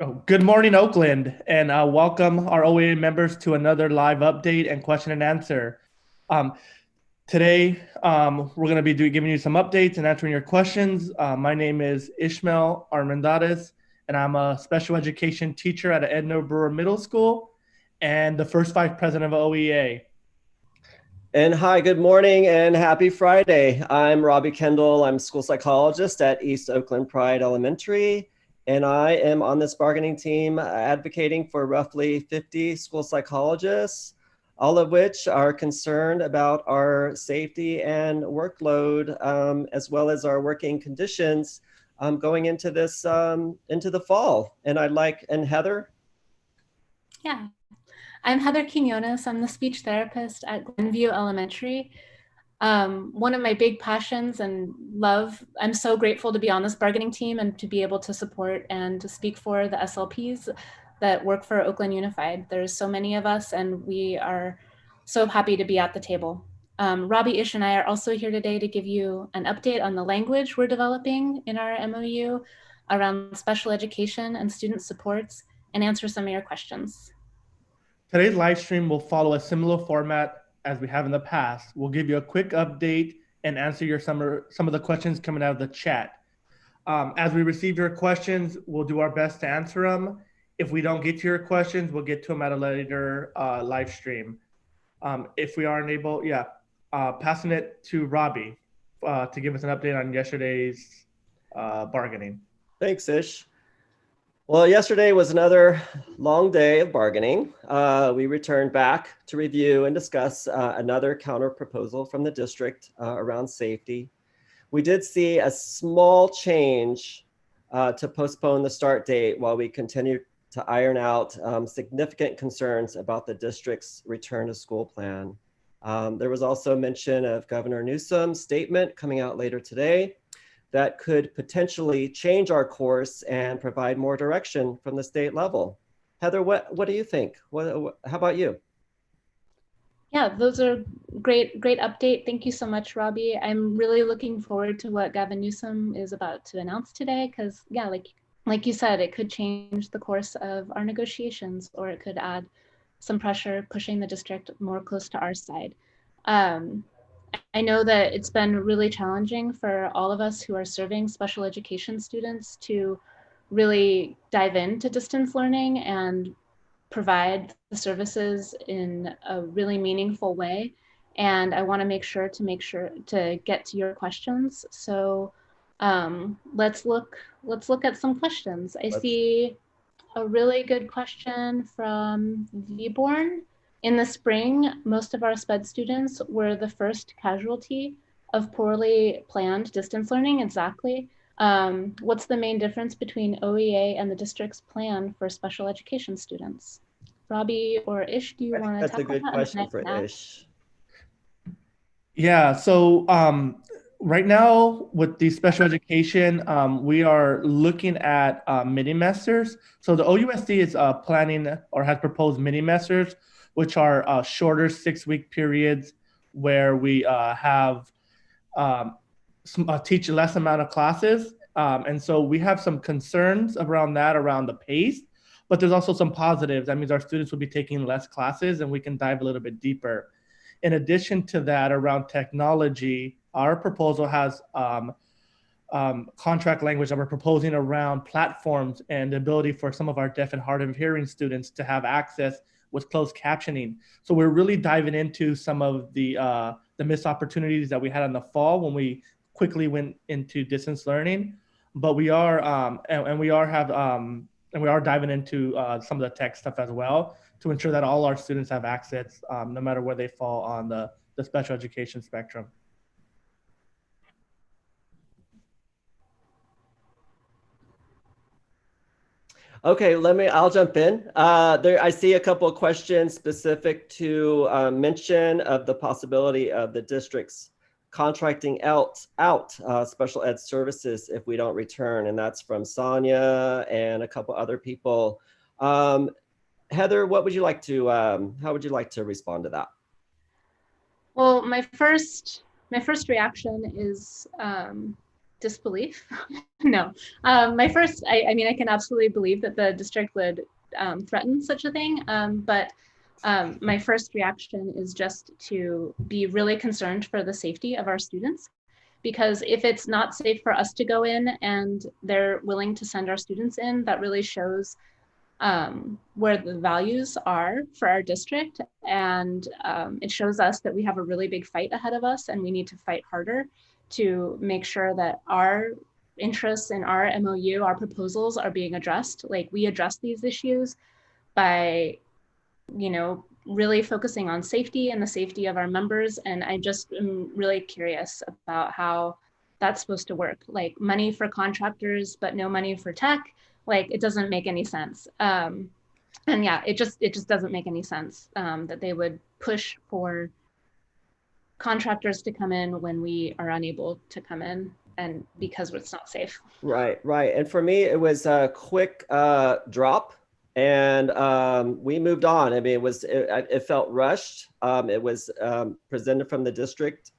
Oh, good morning, Oakland, and welcome our OEA members to another live update and question and answer. Um, Today, we're going to be giving you some updates and answering your questions. My name is Ishmael Armendariz, and I'm a special education teacher at Edna Brewer Middle School and the first vice president of OEA. And hi, good morning and happy Friday. I'm Robbie Kendall. I'm a school psychologist at East Oakland Pride Elementary, and I am on this bargaining team advocating for roughly 50 school psychologists, all of which are concerned about our safety and workload, as well as our working conditions going into into the fall. And Heather? Yeah, I'm Heather Quinones. I'm the speech therapist at Glenview Elementary. One of my big passions and love, I'm so grateful to be on this bargaining team and to be able to support and to speak for the SLPs that work for Oakland Unified. There's so many of us and we are so happy to be at the table. Robbie, Ish, and I are also here today to give you an update on the language we're developing in our MOU around special education and student supports and answer some of your questions. Today's live stream will follow a similar format as we have in the past. We'll give you a quick update and answer some of the questions coming out of the chat. As we receive your questions, we'll do our best to answer them. If we don't get to your questions, we'll get to them at a later live stream. If we aren't able, passing it to Robbie to give us an update on yesterday's bargaining. Thanks, Ish. Well, yesterday was another long day of bargaining. We returned back to review and discuss another counter proposal from the district around safety. We did see a small change to postpone the start date while we continue to iron out significant concerns about the district's return to school plan. There was also mention of Governor Newsom's statement coming out later today that could potentially change our course and provide more direction from the state level. Heather, what do you think? How about you? Yeah, those are great update. Thank you so much, Robbie. I'm really looking forward to what Gavin Newsom is about to announce today, because yeah, like you said, it could change the course of our negotiations, or it could add some pressure, pushing the district more close to our side. I know that it's been really challenging for all of us who are serving special education students to really dive into distance learning and provide the services in a really meaningful way. And I want to make sure to get to your questions. So let's look at some questions. I see a really good question from Vborn. In the spring, most of our SPED students were the first casualty of poorly planned distance learning. Exactly. What's the main difference between OEA and the district's plan for special education students? Robbie or Ish, do you want to tackle that? That's a good question for Ish. Yeah, so right now with the special education, we are looking at mini masters. So the OUSD is planning or has proposed mini masters, which are shorter 6-week periods where we teach less amount of classes. And so we have some concerns around that, around the pace, but there's also some positives. That means our students will be taking less classes and we can dive a little bit deeper. In addition to that, around technology, our proposal has contract language that we're proposing around platforms and the ability for some of our deaf and hard of hearing students to have access with closed captioning. So we're really diving into some of the missed opportunities that we had in the fall when we quickly went into distance learning. But we are we are diving into some of the tech stuff as well to ensure that all our students have access, no matter where they fall on the special education spectrum. Okay, I'll jump in. I see a couple of questions specific to mention of the possibility of the district's contracting out special ed services if we don't return, and that's from Sonia and a couple other people. Heather, how would you like to respond to that? Well, my first reaction is disbelief. No, I mean, I can absolutely believe that the district would threaten such a thing, but my first reaction is just to be really concerned for the safety of our students. Because if it's not safe for us to go in and they're willing to send our students in, that really shows where the values are for our district. And it shows us that we have a really big fight ahead of us and we need to fight harder to make sure that our interests in our MOU, our proposals are being addressed. Like we address these issues by, you know, really focusing on safety and the safety of our members. And I just am really curious about how that's supposed to work. Like money for contractors, but no money for tech. Like it doesn't make any sense. And yeah, it just doesn't make any sense that they would push for contractors to come in when we are unable to come in and because it's not safe. Right, right. And for me, it was a quick drop and we moved on. I mean, it felt rushed. It was presented from the district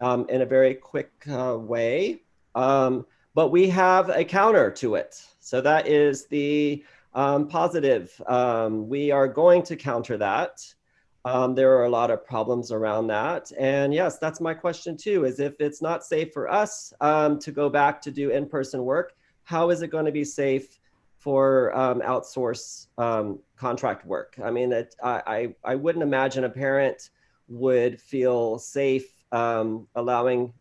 in a very quick way. But we have a counter to it. So that is the positive. We are going to counter that. There are a lot of problems around that. And yes, that's my question too, is if it's not safe for us to go back to do in-person work, how is it going to be safe for outsource contract work? I mean, I wouldn't imagine a parent would feel safe allowing,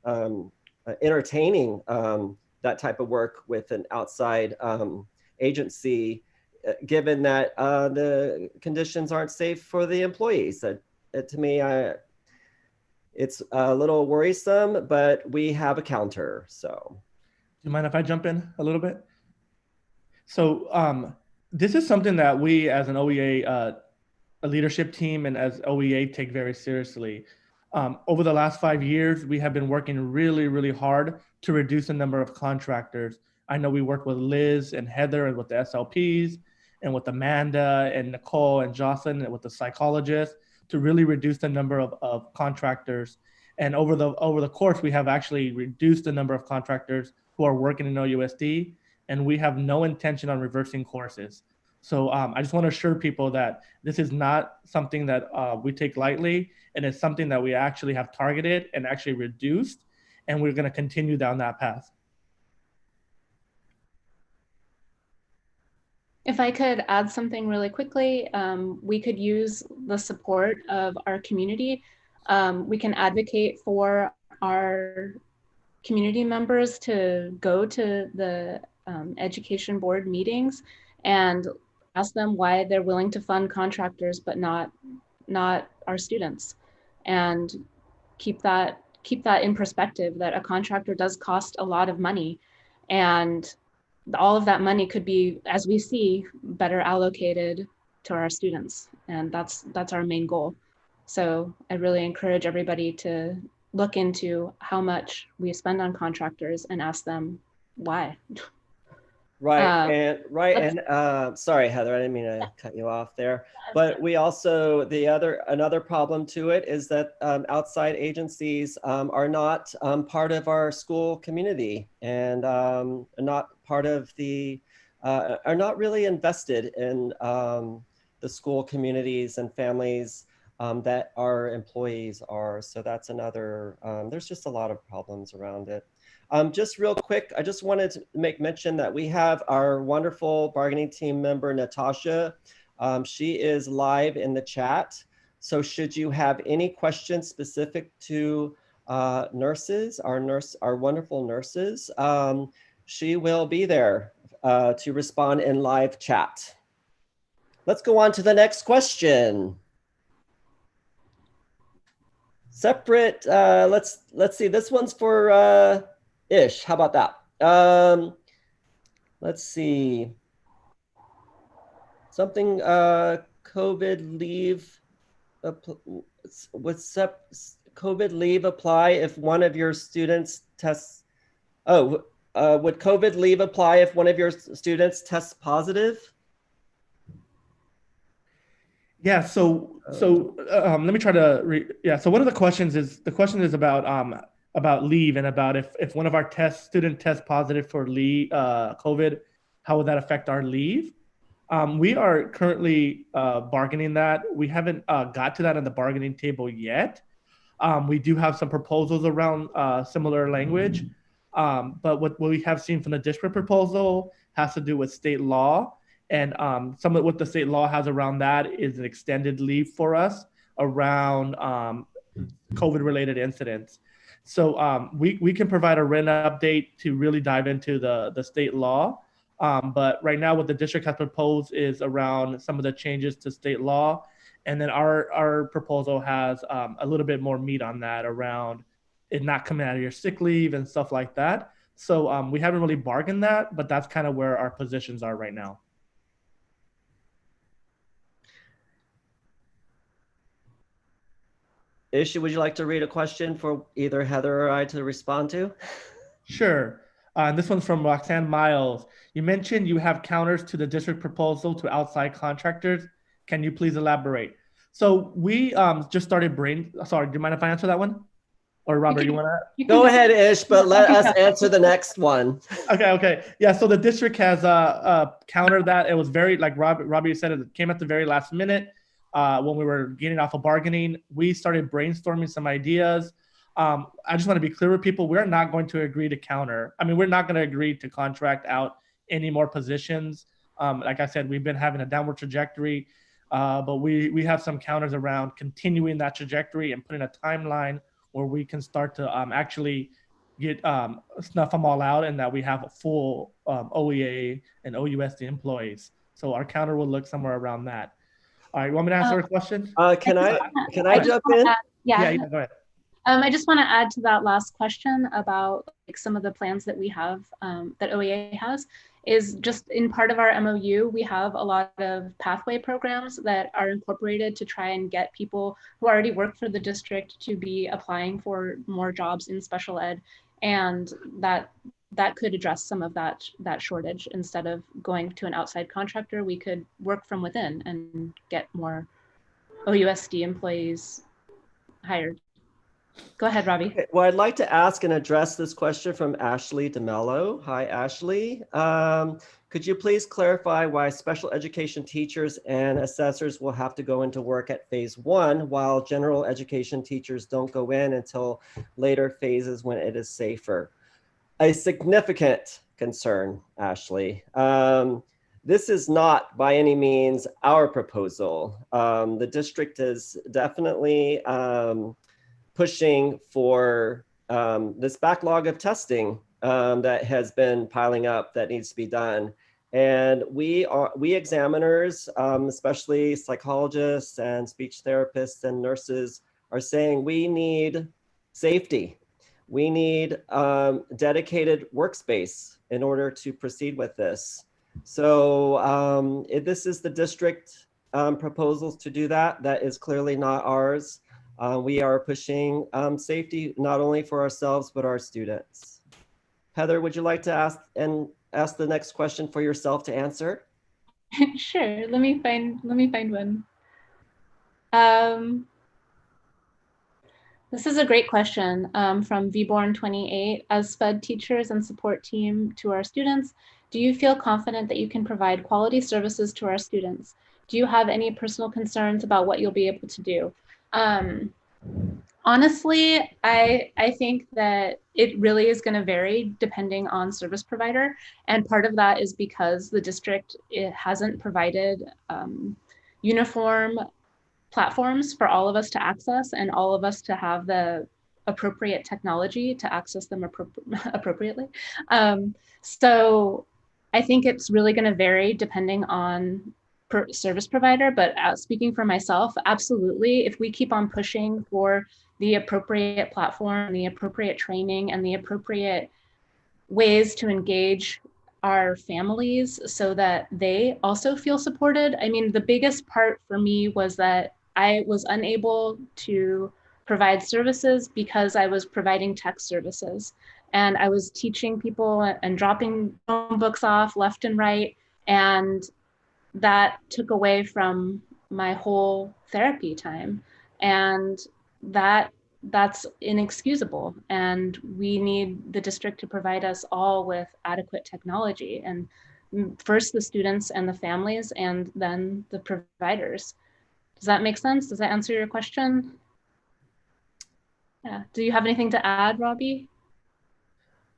entertaining that type of work with an outside agency, given that the conditions aren't safe for the employees. To me, it's a little worrisome, but we have a counter, so. Do you mind if I jump in a little bit? So this is something that we as an OEA, a leadership team and as OEA take very seriously. Over the last 5 years, we have been working really, really hard to reduce the number of contractors. I know we worked with Liz and Heather and with the SLPs and with Amanda and Nicole and Jocelyn and with the psychologists to really reduce the number of contractors. And over the course, we have actually reduced the number of contractors who are working in OUSD, and we have no intention on reversing courses. So I just want to assure people that this is not something that we take lightly, and it's something that we actually have targeted and actually reduced, and we're going to continue down that path. If I could add something really quickly, we could use the support of our community. We can advocate for our community members to go to the education board meetings and ask them why they're willing to fund contractors but not our students, and keep that in perspective, that a contractor does cost a lot of money, and all of that money could be, as we see, better allocated to our students, and that's our main goal. So I really encourage everybody to look into how much we spend on contractors and ask them why. Right, and sorry, Heather, I didn't mean to cut you off there. But we also, another problem to it is that outside agencies are not part of our school community, and not part of the, are not really invested in the school communities and families that our employees are. So that's another, there's just a lot of problems around it. Just real quick, I just wanted to make mention that we have our wonderful bargaining team member, Natasha. She is live in the chat. So should you have any questions specific to nurses, our wonderful nurses, she will be there to respond in live chat. Let's go on to the next question. Separate, let's see, this one's for Ish, how about that? Let's see. Something COVID leave, would COVID leave apply if one of your students tests? Oh, would COVID leave apply if one of your students tests positive? Yeah, so let me try to, so one of the questions is, about about leave and about if one of our student tests positive for leave, COVID, how would that affect our leave? We are currently bargaining that. We haven't got to that on the bargaining table yet. We do have some proposals around similar language, but what we have seen from the district proposal has to do with state law, and some of what the state law has around that is an extended leave for us around COVID-related incidents. So we can provide a written update to really dive into the state law. But right now, what the district has proposed is around some of the changes to state law. And then our proposal has a little bit more meat on that around it not coming out of your sick leave and stuff like that. So we haven't really bargained that, but that's kind of where our positions are right now. Ishi, would you like to read a question for either Heather or I to respond to? Sure. This one's from Roxanne Miles. You mentioned you have counters to the district proposal to outside contractors. Can you please elaborate? So we just started sorry, do you mind if I answer that one? Or Robert, you want to? Go ahead, Ish, but let us answer the next one. Okay. Yeah, so the district has countered that. It was very, like Robbie said, it came at the very last minute when we were getting off of bargaining. We started brainstorming some ideas. I just want to be clear with people. We're not going to agree to counter. I mean, we're not going to agree to contract out any more positions. Like I said, we've been having a downward trajectory, but we have some counters around continuing that trajectory and putting a timeline where we can start to actually get snuff them all out, and that we have a full OEA and OUSD employees. So our counter will look somewhere around that. All right, you want me to answer a question? Can I jump in? Yeah, go ahead. I just want to add to that last question about like some of the plans that we have that OEA has is just in part of our MOU, we have a lot of pathway programs that are incorporated to try and get people who already work for the district to be applying for more jobs in special ed. And that could address some of that shortage. Instead of going to an outside contractor, we could work from within and get more OUSD employees hired. Go ahead, Robbie. Okay, well, I'd like to ask and address this question from Ashley DeMello. Hi, Ashley. Could you please clarify why special education teachers and assessors will have to go into work at phase 1 while general education teachers don't go in until later phases when it is safer? A significant concern, Ashley. This is not by any means our proposal. The district is definitely pushing for this backlog of testing that has been piling up that needs to be done. And we examiners, especially psychologists and speech therapists and nurses, are saying we need safety. We need dedicated workspace in order to proceed with this. So if this is the district proposals to do that, that is clearly not ours. We are pushing safety not only for ourselves, but our students. Heather, would you like to ask the next question for yourself to answer? Sure, let me find one. This is a great question from VBorn28. As SPED teachers and support team to our students, do you feel confident that you can provide quality services to our students? Do you have any personal concerns about what you'll be able to do? Honestly, I think that it really is going to vary depending on service provider. And part of that is because the district hasn't provided uniform platforms for all of us to access and all of us to have the appropriate technology to access them appropriately. So I think it's really going to vary depending on service provider, but speaking for myself, absolutely. If we keep on pushing for the appropriate platform, the appropriate training, and the appropriate ways to engage our families so that they also feel supported. I mean, the biggest part for me was that I was unable to provide services because I was providing tech services. And I was teaching people and dropping books off left and right. And that took away from my whole therapy time. And that that's inexcusable. And we need the district to provide us all with adequate technology. And first the students and the families, and then the providers. Does that make sense? Does that answer your question? Yeah. Do you have anything to add, Robbie?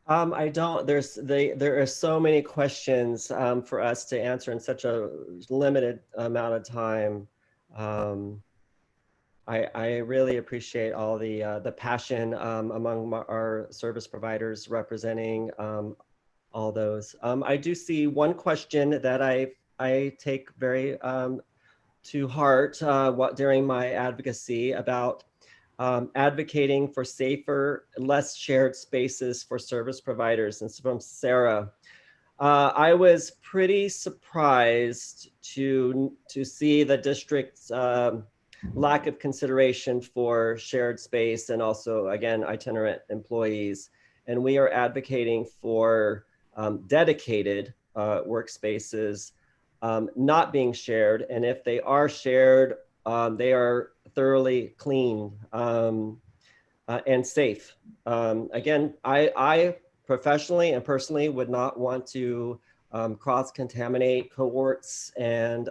I don't. There are so many questions for us to answer in such a limited amount of time. I really appreciate all the passion among our service providers representing all those. I do see one question that I take very to heart during my advocacy about advocating for safer, less shared spaces for service providers. And it's from Sarah. I was pretty surprised to see the district's lack of consideration for shared space and also, again, itinerant employees. And we are advocating for dedicated workspaces not being shared. And if they are shared, they are thoroughly clean and safe. Again, I professionally and personally would not want to cross-contaminate cohorts and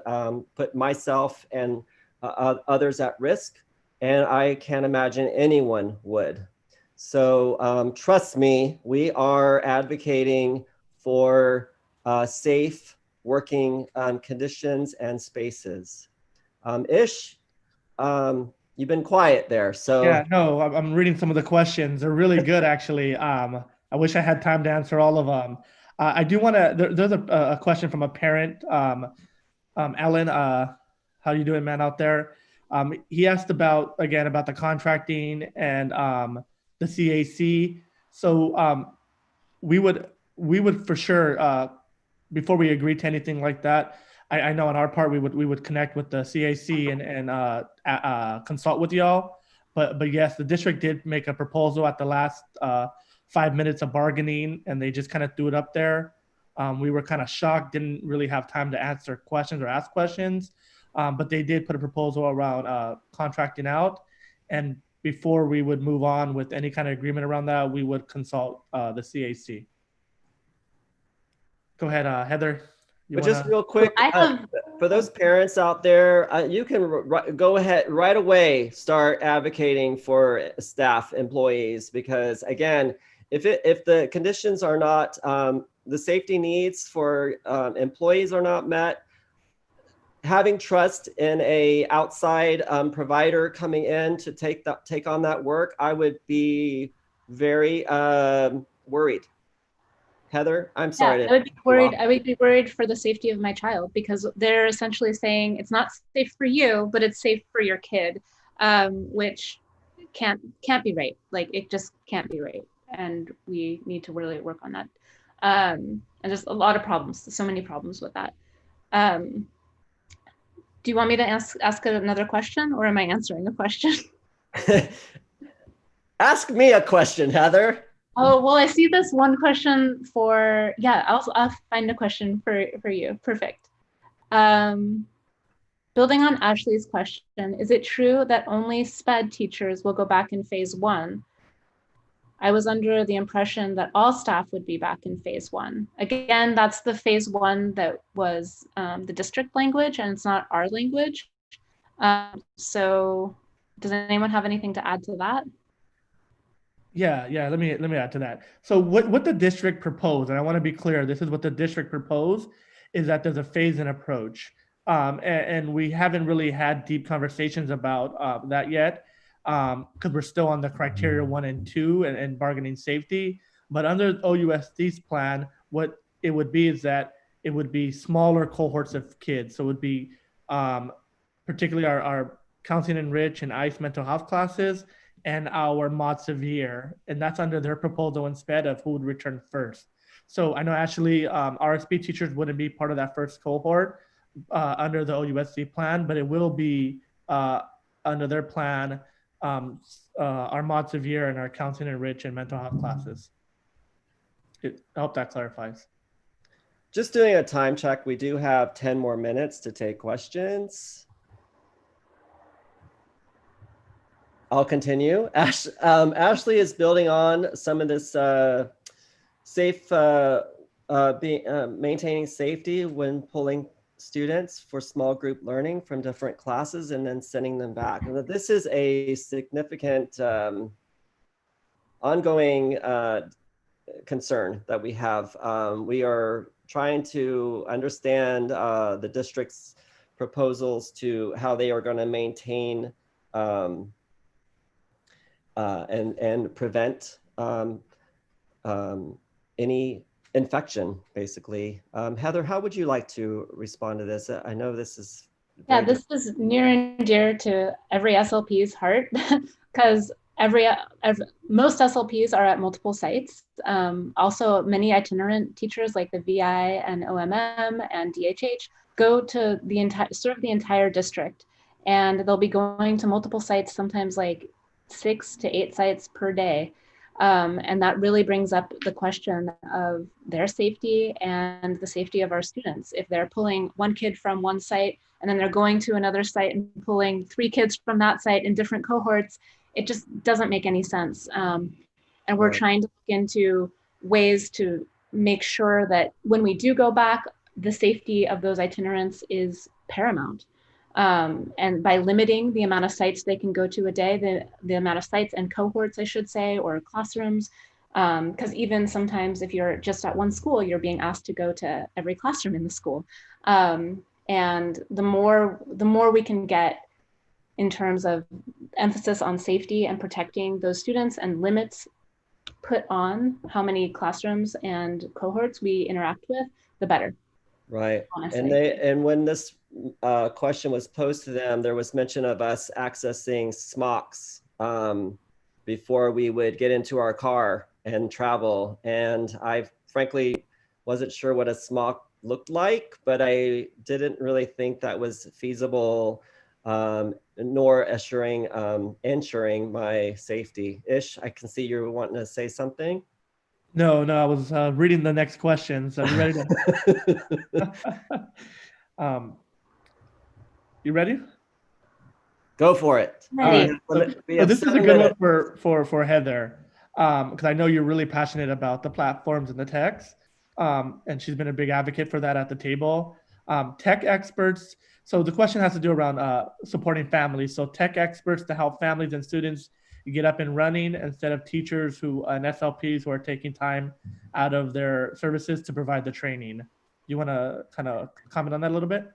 put myself and others at risk. And I can't imagine anyone would. So trust me, we are advocating for safe working conditions and spaces. Ish, you've been quiet there. So yeah, no, I'm reading some of the questions. They're really good, actually. I wish I had time to answer all of them. I do want to. There's a question from a parent, Ellen. How you doing, man, out there? He asked about the contracting and the CAC. So we would for sure before we agree to anything like that. I know on our part we would connect with the CAC and consult with y'all. But yes, the district did make a proposal at the last 5 minutes of bargaining, and they just kind of threw it up there. We were kind of shocked, didn't really have time to answer questions or ask questions, but they did put a proposal around contracting out. And before we would move on with any kind of agreement around that, we would consult the CAC. Go ahead, Heather. But just real quick, So for those parents out there, you can go ahead right away, start advocating for staff employees, because again, if the conditions are not, the safety needs for employees are not met, having trust in a outside provider coming in to take on that work, I would be very worried. Heather, I'm sorry. Yeah, I would be worried. I would be worried for the safety of my child, because they're essentially saying it's not safe for you, but it's safe for your kid, which can't be right. Like, it just can't be right, and we need to really work on that. And just a lot of problems. So many problems with that. Do you want me to ask another question, or am I answering a question? Ask me a question, Heather. Oh, well, I see this one question for, yeah, I'll find a question for you. Perfect. Building on Ashley's question, is it true that only SPED teachers will go back in phase 1? I was under the impression that all staff would be back in phase 1. Again, that's the phase 1 that was the district language, and it's not our language. So does anyone have anything to add to that? Yeah. Let me add to that. So what the district proposed, and I want to be clear, this is what the district proposed, is that there's a phase-in approach, and we haven't really had deep conversations about that yet, because we're still on the criteria 1 and 2 and bargaining safety. But under OUSD's plan, what it would be is that it would be smaller cohorts of kids. So it would be particularly our counseling and rich and ICE mental health classes, and our mod severe, and that's under their proposal in SPED of who would return first. So I know actually RSP teachers wouldn't be part of that first cohort under the OUSD plan, but it will be under their plan, our mod severe and our counseling and rich and mental health classes. I hope that clarifies. Just doing a time check, we do have 10 more minutes to take questions. I'll continue. Ashley is building on some of this maintaining safety when pulling students for small group learning from different classes and then sending them back. And this is a significant ongoing concern that we have. We are trying to understand the district's proposals to how they are going to maintain and prevent any infection, basically. Heather, how would you like to respond to this? I know this is this is near and dear to every SLP's heart because most SLPs are at multiple sites. Also, many itinerant teachers like the VI and OMM and DHH go to serve the entire district, and they'll be going to multiple sites, sometimes like 6 to 8 sites per day. And that really brings up the question of their safety and the safety of our students. If they're pulling one kid from one site and then they're going to another site and pulling 3 kids from that site in different cohorts, it just doesn't make any sense. And we're trying to look into ways to make sure that when we do go back, the safety of those itinerants is paramount. And by limiting the amount of sites they can go to a day, the amount of sites and cohorts, I should say, or classrooms, because even sometimes if you're just at one school, you're being asked to go to every classroom in the school. And the more we can get in terms of emphasis on safety and protecting those students and limits put on how many classrooms and cohorts we interact with, the better. Right. Honestly. And when this question was posed to them, there was mention of us accessing smocks before we would get into our car and travel. And I frankly wasn't sure what a smock looked like, but I didn't really think that was feasible, nor ensuring my safety. Ish, I can see you're wanting to say something. No, I was reading the next question. So you ready to? You ready? Go for it. This is a good one for Heather, because I know you're really passionate about the platforms and the techs, and she's been a big advocate for that at the table. Tech experts. So the question has to do around supporting families. So tech experts to help families and students get up and running instead of teachers and SLPs who are taking time out of their services to provide the training. You want to kind of comment on that a little bit?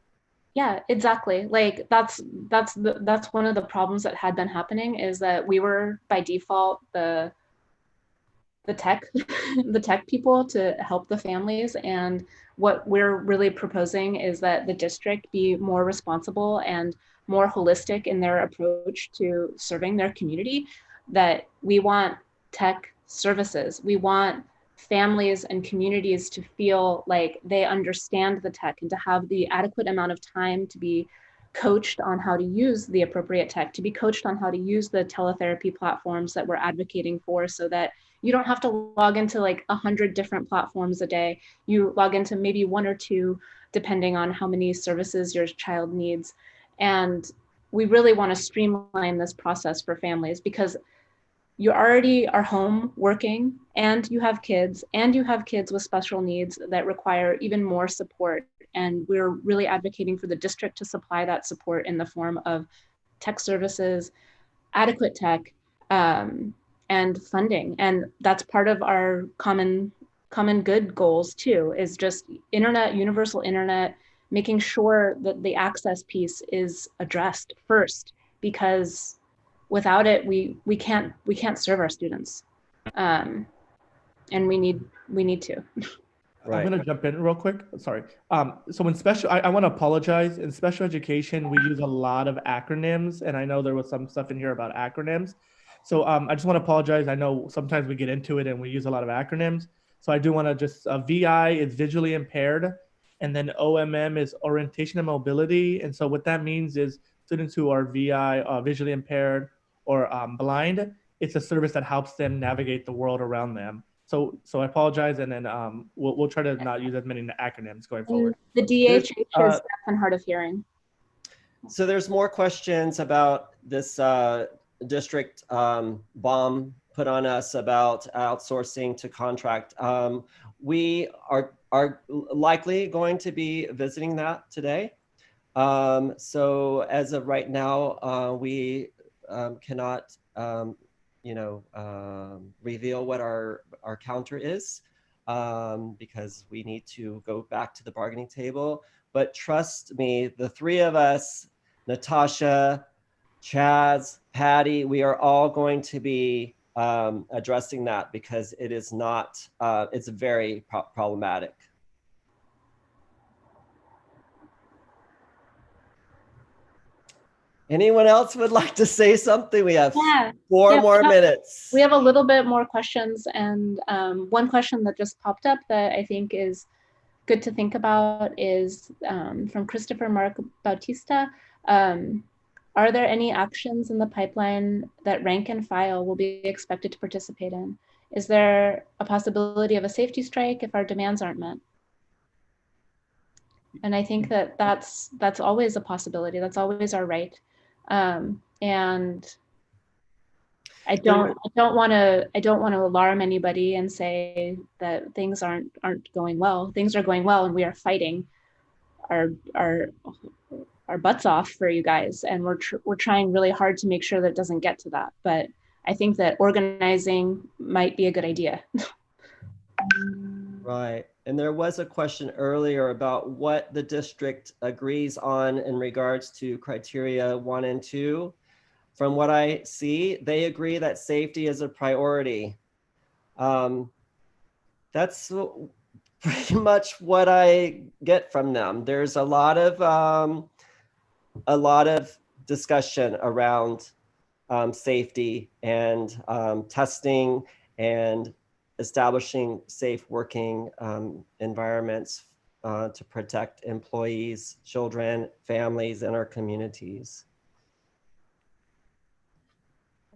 Yeah, exactly. Like that's one of the problems that had been happening, is that we were by default the tech the tech people to help the families, and what we're really proposing is that the district be more responsible and more holistic in their approach to serving their community. That we want tech services, we want families and communities to feel like they understand the tech and to have the adequate amount of time to be coached on how to use the appropriate tech, to be coached on how to use the teletherapy platforms that we're advocating for, so that you don't have to log into like 100 different platforms a day. You log into maybe 1 or 2, depending on how many services your child needs. And we really want to streamline this process for families, because you already are home working and you have kids with special needs that require even more support. And we're really advocating for the district to supply that support in the form of tech services, adequate tech, and funding. And that's part of our common good goals too, is just universal internet, making sure that the access piece is addressed first, because without it, we can't serve our students, and we need to. Right. I'm going to jump in real quick. Sorry. So in special, I want to apologize. In special education, we use a lot of acronyms, and I know there was some stuff in here about acronyms. So I just want to apologize. I know sometimes we get into it and we use a lot of acronyms. So I do want to just, VI is visually impaired, and then OMM is orientation and mobility. And so what that means is students who are VI, visually impaired, or blind, it's a service that helps them navigate the world around them. So I apologize, and then we'll try to not use as many acronyms going forward. The DHH is deaf and hard of hearing. So there's more questions about this district bomb put on us about outsourcing to contract. We are likely going to be visiting that today. So as of right now, we cannot, reveal what our counter is, because we need to go back to the bargaining table. But trust me, the three of us, Natasha, Chaz, Patty, we are all going to be addressing that, because it is not, it's very problematic. Anyone else would like to say something? We have four more minutes. We have a little bit more questions, and one question that just popped up that I think is good to think about is from Christopher Mark Bautista. Are there any actions in the pipeline that rank and file will be expected to participate in? Is there a possibility of a safety strike if our demands aren't met? And I think that that's always a possibility. That's always our right. And I don't want to alarm anybody and say that things aren't going well. Things are going well, and we are fighting our butts off for you guys, and we're trying really hard to make sure that it doesn't get to that. But I think that organizing might be a good idea. Right. And there was a question earlier about what the district agrees on in regards to criteria 1 and 2. From what I see, they agree that safety is a priority. That's pretty much what I get from them. There's a lot of discussion around safety and testing and establishing safe working environments to protect employees, children, families, and our communities.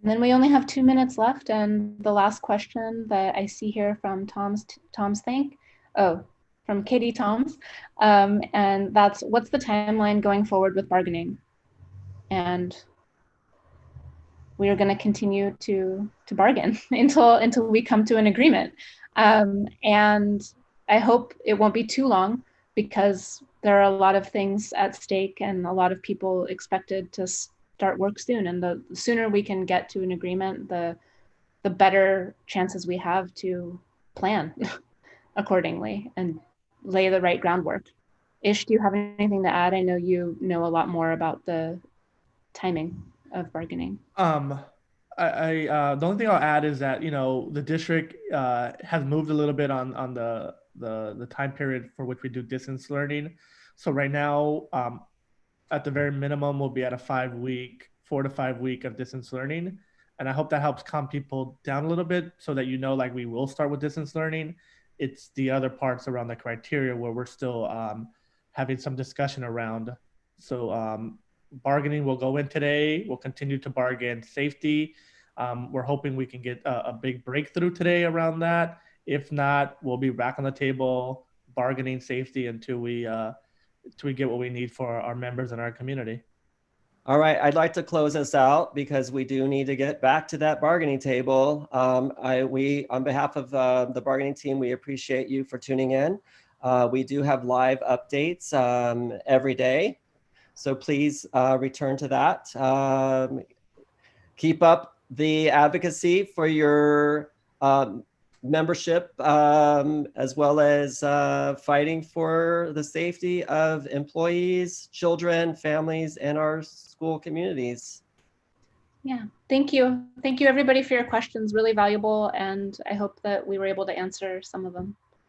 And then we only have 2 minutes left, and the last question that I see here from from Katie Toms, and that's, what's the timeline going forward with bargaining? And we are going to continue to bargain until we come to an agreement. And I hope it won't be too long, because there are a lot of things at stake and a lot of people expected to start work soon. And the sooner we can get to an agreement, the better chances we have to plan accordingly and lay the right groundwork. Ish, do you have anything to add? I know you know a lot more about the timing of bargaining. The only thing I'll add is that, the district has moved a little bit on the time period for which we do distance learning. So right now, at the very minimum, we'll be at a 4 to 5 week of distance learning. And I hope that helps calm people down a little bit, so that, like, we will start with distance learning. It's the other parts around the criteria where we're still having some discussion around. So bargaining will go in today. We'll continue to bargain safety. We're hoping we can get a big breakthrough today around that. If not, we'll be back on the table bargaining safety until we get what we need for our members and our community. All right, I'd like to close us out, because we do need to get back to that bargaining table. We, on behalf of the bargaining team, we appreciate you for tuning in. We do have live updates every day, so please return to that. Keep up the advocacy for your membership, as well as fighting for the safety of employees, children, families, and our school communities. Yeah, thank you. Thank you, everybody, for your questions. Really valuable, and I hope that we were able to answer some of them.